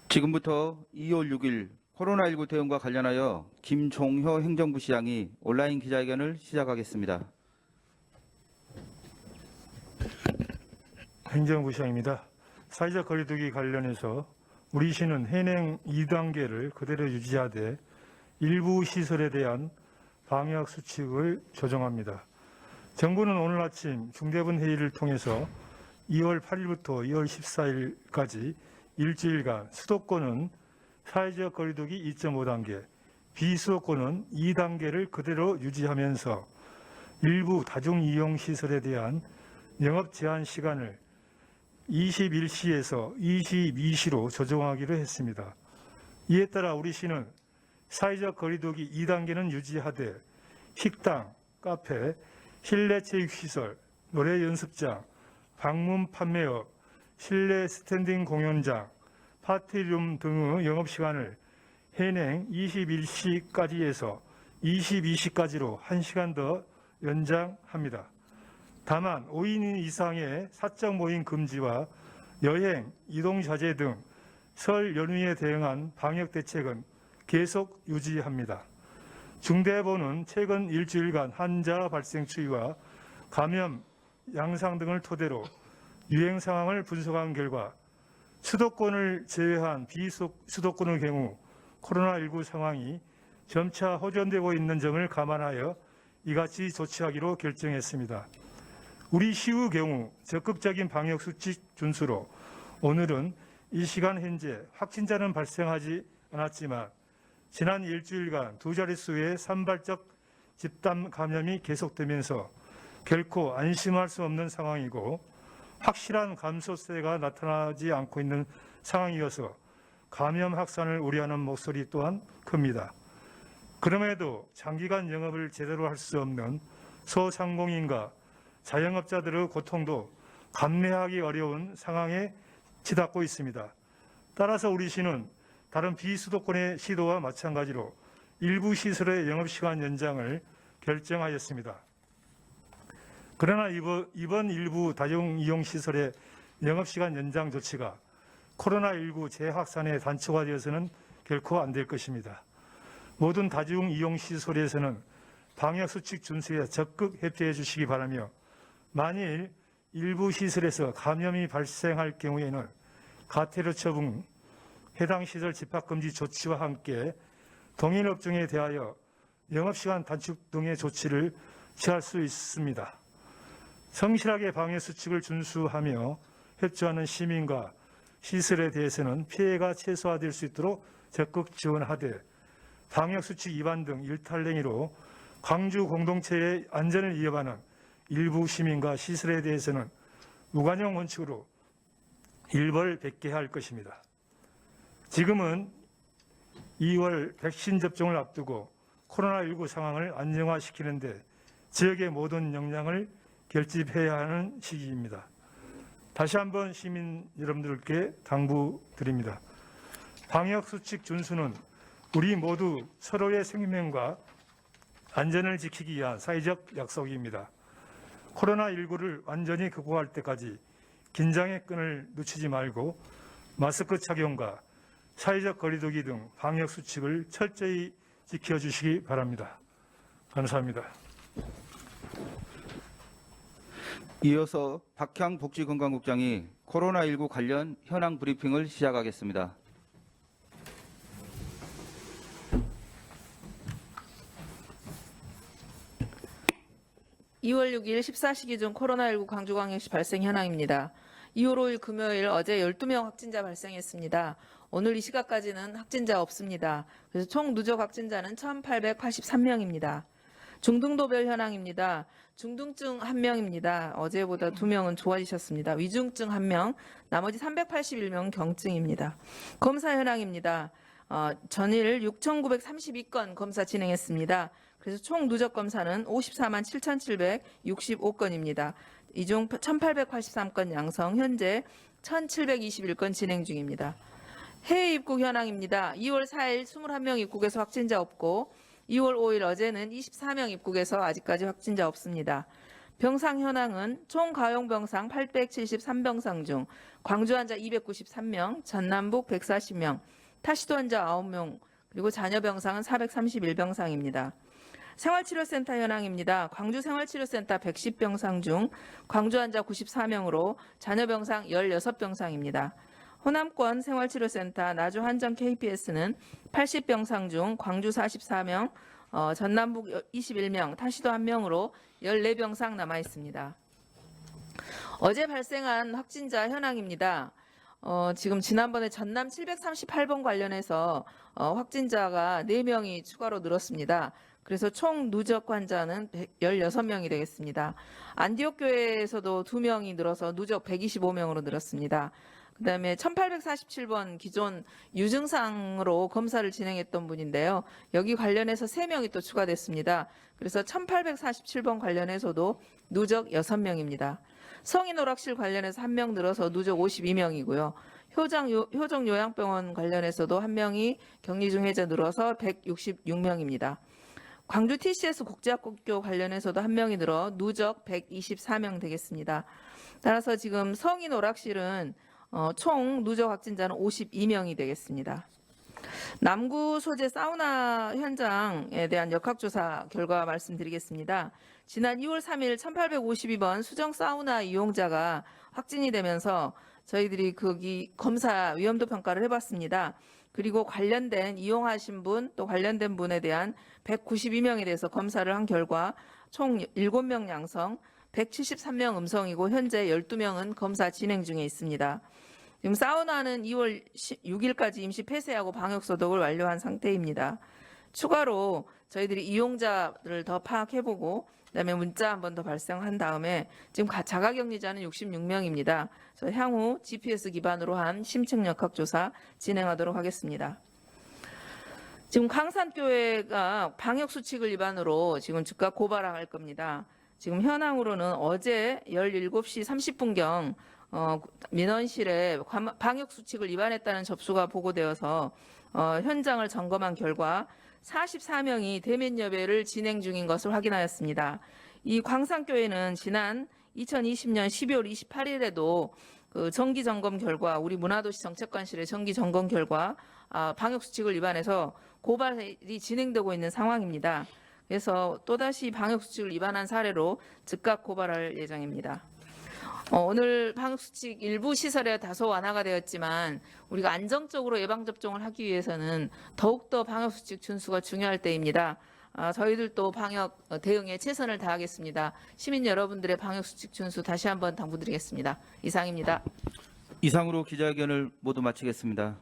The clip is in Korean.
지금부터 2월 6일 코로나19 대응과 관련하여 김종효 행정부 시장이 온라인 기자회견을 시작하겠습니다. 행정부 시장입니다. 사회적 거리두기 관련해서 우리 시는 현행 2단계를 그대로 유지하되 일부 시설에 대한 방역 수칙을 조정합니다. 정부는 오늘 아침 중대본 회의를 통해서 2월 8일부터 2월 14일까지 일주일간 수도권은 사회적 거리두기 2.5단계, 비수도권은 2단계를 그대로 유지하면서 일부 다중이용시설에 대한 영업 제한 시간을 21시에서 22시로 조정하기로 했습니다. 이에 따라 우리 시는 사회적 거리두기 2단계는 유지하되 식당, 카페, 실내 체육시설, 노래 연습장, 방문 판매업, 실내 스탠딩 공연장, 파티룸 등의 영업시간을 현행 21시까지에서 22시까지로 1시간 더 연장합니다. 다만 5인 이상의 사적 모임 금지와 여행, 이동 자제 등 설 연휴에 대응한 방역 대책은 계속 유지합니다. 중대본은 최근 일주일간 환자 발생 추이와 감염, 양상 등을 토대로 유행 상황을 분석한 결과 수도권을 제외한 비수도권의 경우 코로나19 상황이 점차 호전되고 있는 점을 감안하여 이같이 조치하기로 결정했습니다. 우리 시의 경우 적극적인 방역 수칙 준수로 오늘은 이 시간 현재 확진자는 발생하지 않았지만 지난 일주일간 두 자릿수의 산발적 집단 감염이 계속되면서 결코 안심할 수 없는 상황이고 확실한 감소세가 나타나지 않고 있는 상황이어서 감염 확산을 우려하는 목소리 또한 큽니다. 그럼에도 장기간 영업을 제대로 할 수 없는 소상공인과 자영업자들의 고통도 감내하기 어려운 상황에 치닫고 있습니다. 따라서 우리 시는 다른 비수도권의 시도와 마찬가지로 일부 시설의 영업시간 연장을 결정하였습니다. 그러나 이번 일부 다중이용시설의 영업시간 연장 조치가 코로나19 재확산의 단초가 되어서는 결코 안 될 것입니다. 모든 다중이용시설에서는 방역수칙 준수에 적극 협조해 주시기 바라며 만일 일부 시설에서 감염이 발생할 경우에는 과태료 처분, 해당 시설 집합금지 조치와 함께 동일 업종에 대하여 영업시간 단축 등의 조치를 취할 수 있습니다. 성실하게 방역수칙을 준수하며 협조하는 시민과 시설에 대해서는 피해가 최소화될 수 있도록 적극 지원하되 방역수칙 위반 등 일탈행위로 광주 공동체의 안전을 위협하는 일부 시민과 시설에 대해서는 무관용 원칙으로 일벌백계해야 할 것입니다. 지금은 2월 백신 접종을 앞두고 코로나19 상황을 안정화시키는 데 지역의 모든 역량을 결집해야 하는 시기입니다. 다시 한번 시민 여러분들께 당부드립니다. 방역수칙 준수는 우리 모두 서로의 생명과 안전을 지키기 위한 사회적 약속입니다. 코로나19를 완전히 극복할 때까지 긴장의 끈을 놓치지 말고 마스크 착용과 사회적 거리두기 등 방역수칙을 철저히 지켜주시기 바랍니다. 감사합니다. 이어서 박향 복지건강국장이 코로나19 관련 현황 브리핑을 시작하겠습니다. (2월 6일) 14시 기준 코로나19 광주광역시 발생 현황입니다. 2월 5일 금요일 어제 12명 확진자 발생했습니다. 오늘 이 시각까지는 확진자 없습니다. 그래서 총 누적 확진자는 1,883명입니다. 중등도별 현황입니다. 중등증 1명입니다. 어제보다 2명은 좋아지셨습니다. 위중증 1명, 나머지 381명 경증입니다. 검사 현황입니다. 전일 6,932건 검사 진행했습니다. 그래서 총 누적 검사는 54만 7,765건입니다. 이 중 1,883건 양성, 현재 1,721건 진행 중입니다. 해외 입국 현황입니다. 2월 4일 21명 입국에서 확진자 없고 2월 5일 어제는 24명 입국에서 아직까지 확진자 없습니다. 병상 현황은 총 가용 병상 873병상 중 광주 환자 293명, 전남북 140명, 타시도 환자 9명, 그리고 자녀 병상은 431병상입니다. 생활치료센터 현황입니다. 광주 생활치료센터 110병상 중 광주 환자 94명으로 자녀 병상 16병상입니다. 호남권 생활치료센터 나주 한정 KPS는 80병상 중 광주 44명, 전남북 21명, 타시도 1명으로 14병상 남아 있습니다. 어제 발생한 확진자 현황입니다. 지금 지난번에 전남 738번 관련해서 확진자가 4명이 추가로 늘었습니다. 그래서 총 누적 환자는 16명이 되겠습니다. 안디옥 교회에서도 2명이 늘어서 누적 125명으로 늘었습니다. 그다음에 1847번 기존 유증상으로 검사를 진행했던 분인데요. 여기 관련해서 3명이 또 추가됐습니다. 그래서 1847번 관련해서도 누적 6명입니다. 성인 오락실 관련해서 1명 늘어서 누적 52명이고요. 효정 요양병원 관련해서도 1명이 격리 중 해제 늘어서 166명입니다. 광주 TCS 국제학교 관련해서도 1명이 늘어 누적 124명 되겠습니다. 따라서 지금 성인 오락실은 총 누적 확진자는 52명이 되겠습니다. 남구 소재 사우나 현장에 대한 역학조사 결과 말씀드리겠습니다. 지난 2월 3일 1852번 수정 사우나 이용자가 확진이 되면서 저희들이 거기 검사 위험도 평가를 해봤습니다. 그리고 관련된 이용하신 분 또 관련된 분에 대한 192명에 대해서 검사를 한 결과 총 7명 양성, 173명 음성이고 현재 12명은 검사 진행 중에 있습니다. 지금 사우나는 2월 6일까지 임시 폐쇄하고 방역 소독을 완료한 상태입니다. 추가로 저희들이 이용자를 더 파악해보고 그다음에 문자 한 번 더 발생한 다음에 지금 자가격리자는 66명입니다. 그래서 향후 GPS 기반으로 한 심층 역학조사 진행하도록 하겠습니다. 지금 광산교회가 방역수칙을 위반으로 지금 즉각 고발할 겁니다. 지금 현황으로는 어제 17시 30분경 민원실에 방역수칙을 위반했다는 접수가 보고되어서 현장을 점검한 결과 44명이 대면 예배를 진행 중인 것을 확인하였습니다. 이 광산교회는 지난 2020년 12월 28일에도 그 정기 점검 결과 우리 문화도시 정책관실의 정기 점검 결과 방역수칙을 위반해서 고발이 진행되고 있는 상황입니다. 그래서 또다시 방역수칙을 위반한 사례로 즉각 고발할 예정입니다. 오늘 방역수칙 일부 시설에 다소 완화가 되었지만 우리가 안정적으로 예방접종을 하기 위해서는 더욱더 방역수칙 준수가 중요할 때입니다. 저희들도 방역 대응에 최선을 다하겠습니다. 시민 여러분들의 방역수칙 준수 다시 한번 당부드리겠습니다. 이상입니다. 이상으로 기자회견을 모두 마치겠습니다.